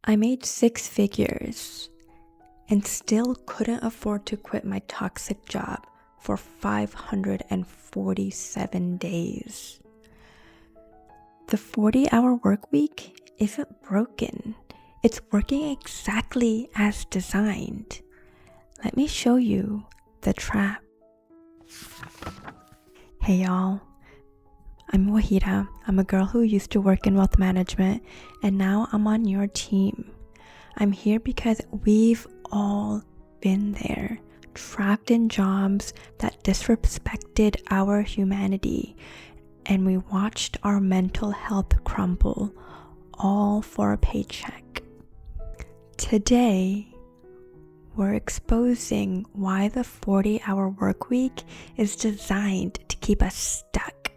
I made 6 figures and still couldn't afford to quit my toxic job for 547 days. The 40-hour work week isn't broken. It's working exactly as designed. Let me show you the trap. Hey y'all, I'm Wahidah. I'm a girl who used to work in wealth management, and now I'm on your team. I'm here because we've all been there, trapped in jobs that disrespected our humanity, and we watched our mental health crumble, all for a paycheck. Today, we're exposing why the 40-hour work week is designed to keep us stuck.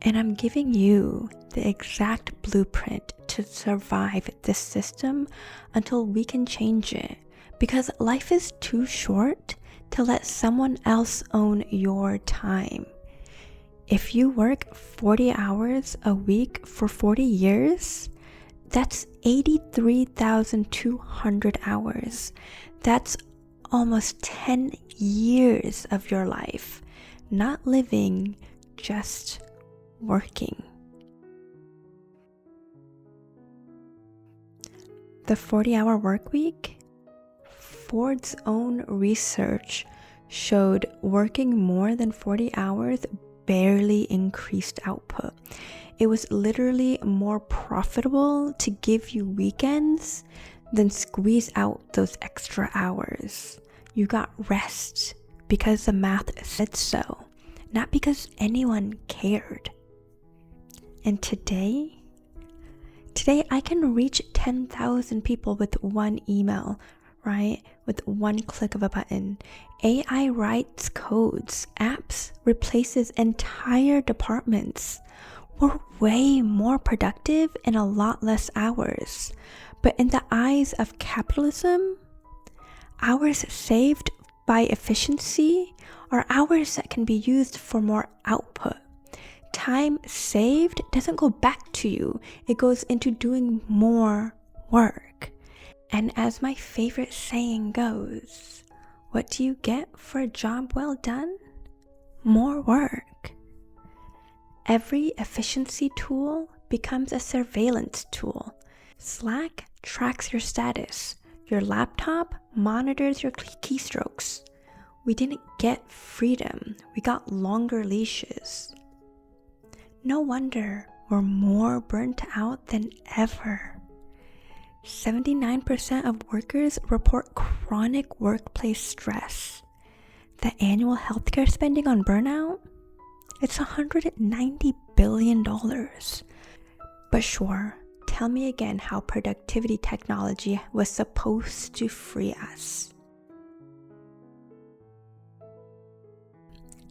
And I'm giving you the exact blueprint to survive this system until we can change it, because life is too short to let someone else own your time. If you work 40 hours a week for 40 years, that's 83,200 hours. That's almost 10 years of your life, not living, just working. The 40-hour work week? Ford's own research showed working more than 40 hours barely increased output. It was literally more profitable to give you weekends than squeeze out those extra hours. You got rest because the math said so, not because anyone cared. And today I can reach 10,000 people with one email, right? With one click of a button. AI writes codes, apps replaces entire departments. We're way more productive in a lot less hours. But in the eyes of capitalism, hours saved by efficiency are hours that can be used for more output. Time saved doesn't go back to you. It goes into doing more work. And as my favorite saying goes, what do you get for a job well done? More work. Every efficiency tool becomes a surveillance tool. Slack tracks your status. Your laptop monitors your keystrokes. We didn't get freedom. We got longer leashes. No wonder we're more burnt out than ever. 79% of workers report chronic workplace stress. The annual healthcare spending on burnout? It's $190 billion. But sure, tell me again how productivity technology was supposed to free us.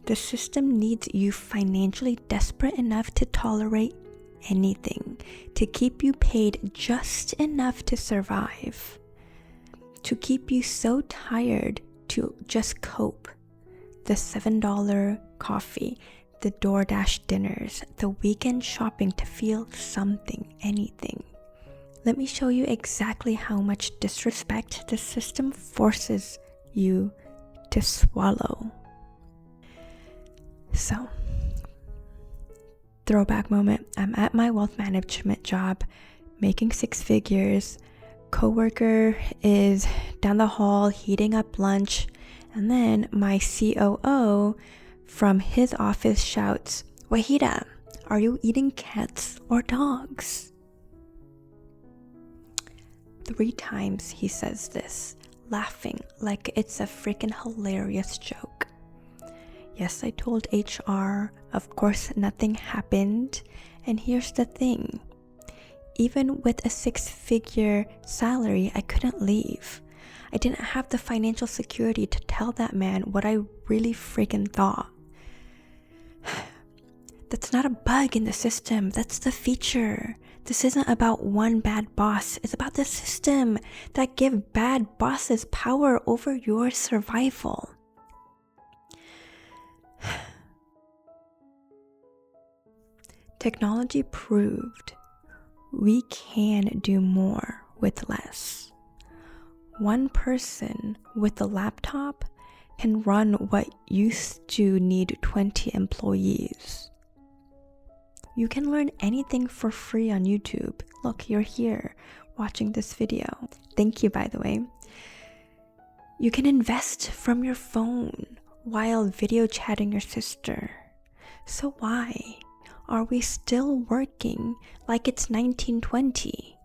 The system needs you financially desperate enough to tolerate anything, to keep you paid just enough to survive, to keep you so tired to just cope. The $7 coffee, the DoorDash dinners, the weekend shopping to feel something, anything. Let me show you exactly how much disrespect the system forces you to swallow. So, throwback moment. I'm at my wealth management job, making 6 figures. Coworker is down the hall heating up lunch, and then my COO from his office shouts, "Wahidah, are you eating cats or dogs?" 3 times he says this, laughing like it's a freaking hilarious joke. Yes, I told HR, of course nothing happened, and here's the thing. Even with a 6-figure salary, I couldn't leave. I didn't have the financial security to tell that man what I really freaking thought. That's not a bug in the system, that's the feature. This isn't about one bad boss, it's about the system that give bad bosses power over your survival. Technology proved We can do more with less. One person with a laptop can run what used to need 20 employees. You can learn anything for free on YouTube. Look, you're here watching this video. Thank you, by the way. You can invest from your phone while video chatting your sister. So why are we still working like it's 1920?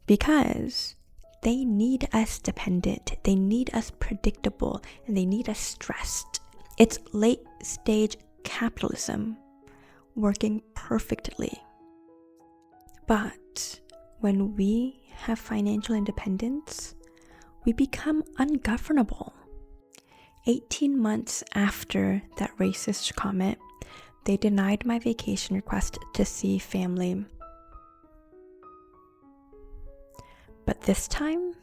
Because they need us dependent, they need us predictable, and they need us stressed. It's late stage capitalism working perfectly. But when we have financial independence, we become ungovernable. 18 months after that racist comment, they denied my vacation request to see family. But this time,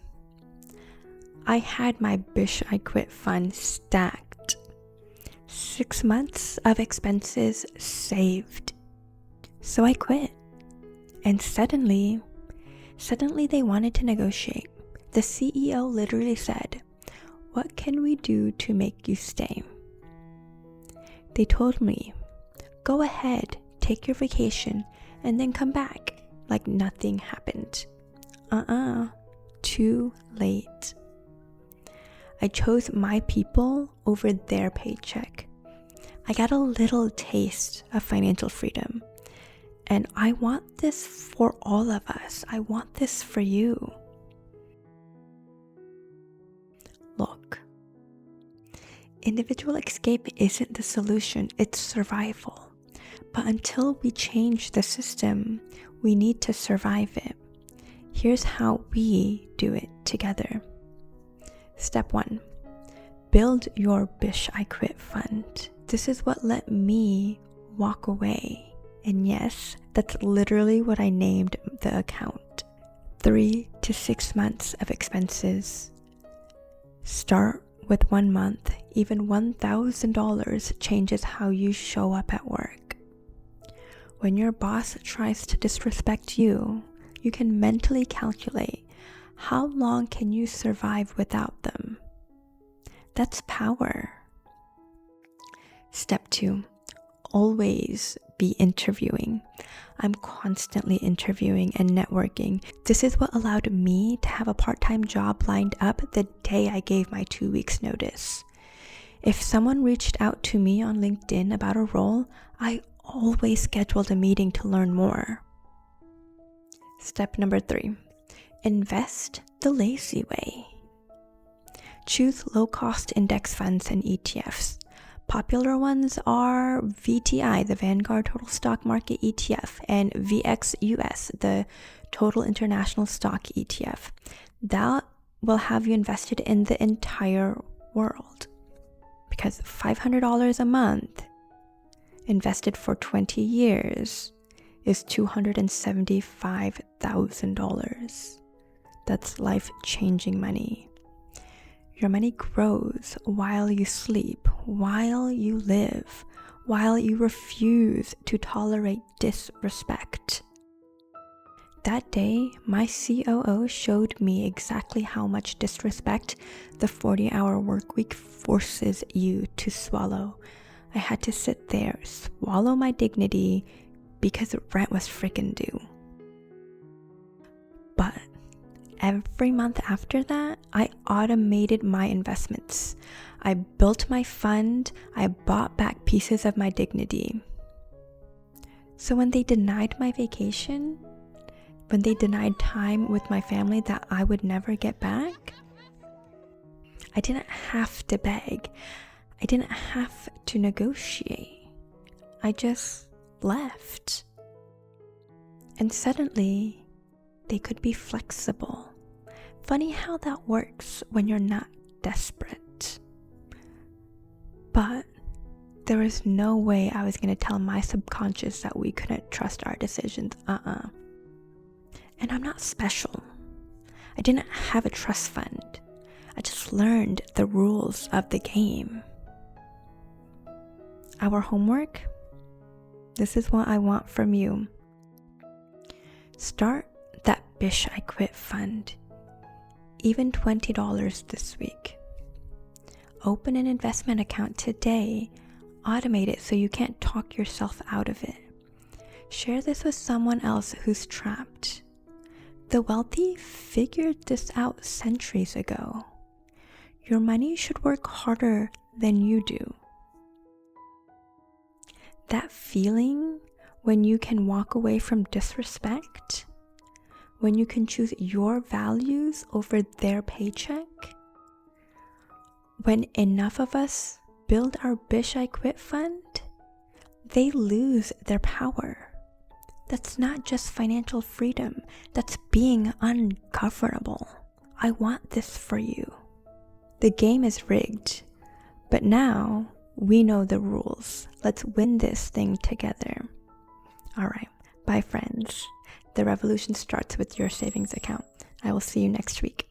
I had my Bish I Quit fund stacked. 6 months of expenses saved. So I quit. And suddenly they wanted to negotiate. The CEO literally said, "What can we do to make you stay?" They told me, "Go ahead, take your vacation, and then come back," like nothing happened. Too late. I chose my people over their paycheck. I got a little taste of financial freedom. And I want this for all of us. I want this for you. Look, individual escape isn't the solution, it's survival. But until we change the system, we need to survive it. Here's how we do it together. Step 1, build your Bish I Quit fund. This is what let me walk away. And yes, that's literally what I named the account. 3 to 6 months of expenses. Start with 1 month. Even $1,000 changes how you show up at work. When your boss tries to disrespect you, you can mentally calculate how long can you survive without them. That's power. Step 2, always be interviewing. I'm constantly interviewing and networking. This is what allowed me to have a part-time job lined up the day I gave my 2 weeks notice. If someone reached out to me on LinkedIn about a role, I always scheduled a meeting to learn more. Step number 3, invest the lazy way. Choose low-cost index funds and ETFs. Popular ones are VTI, the Vanguard Total Stock Market ETF, and VXUS, the Total International Stock ETF. That will have you invested in the entire world. Because $500 a month invested for 20 years is $275,000. That's life-changing money. Your money grows while you sleep, while you live, while you refuse to tolerate disrespect. That day, my COO showed me exactly how much disrespect the 40-hour workweek forces you to swallow. I had to sit there, swallow my dignity, because rent was freaking due. But every month after that, I automated my investments. I built my fund. I bought back pieces of my dignity. So when they denied my vacation, when they denied time with my family that I would never get back, I didn't have to beg. I didn't have to negotiate. I just left. And suddenly, they could be flexible. Funny how that works when you're not desperate. But there was no way I was going to tell my subconscious that we couldn't trust our decisions. And I'm not special. I didn't have a trust fund. I just learned the rules of the game. Our homework? This is what I want from you. Start that Bish I Quit fund. Even $20 this week. Open an investment account today. Automate it so you can't talk yourself out of it. Share this with someone else who's trapped. The wealthy figured this out centuries ago. Your money should work harder than you do. That feeling when you can walk away from disrespect, when you can choose your values over their paycheck, when enough of us build our Bish I Quit fund, they lose their power. That's not just financial freedom, that's being ungovernable. I want this for you. The game is rigged, but now we know the rules. Let's win this thing together. All right, bye friends. The revolution starts with your savings account. I will see you next week.